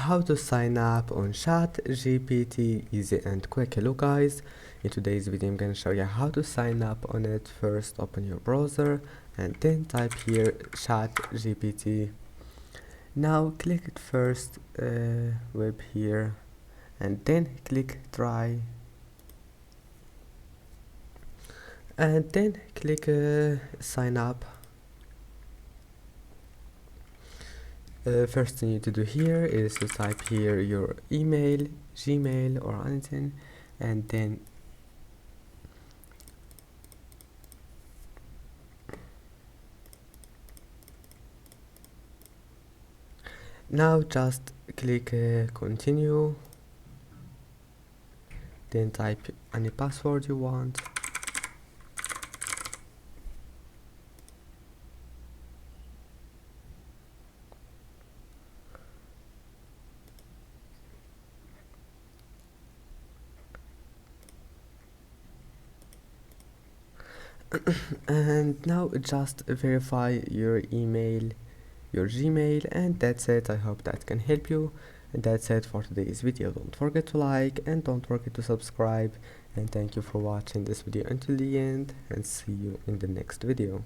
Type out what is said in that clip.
how to sign up on ChatGPT easy and quick. Hello guys, in today's video I'm gonna show you how to sign up on it. First open your browser and then type here ChatGPT. Now click it first web here and then click try and then click sign up. First thing you need to do here is to type here your email, Gmail or anything, and then now just click continue, then type any password you want. And now just verify your email, your Gmail, and that's it. I hope that can help you, and that's it for today's video. Don't forget to like and don't forget to subscribe, and thank you for watching this video until the end, and see you in the next video.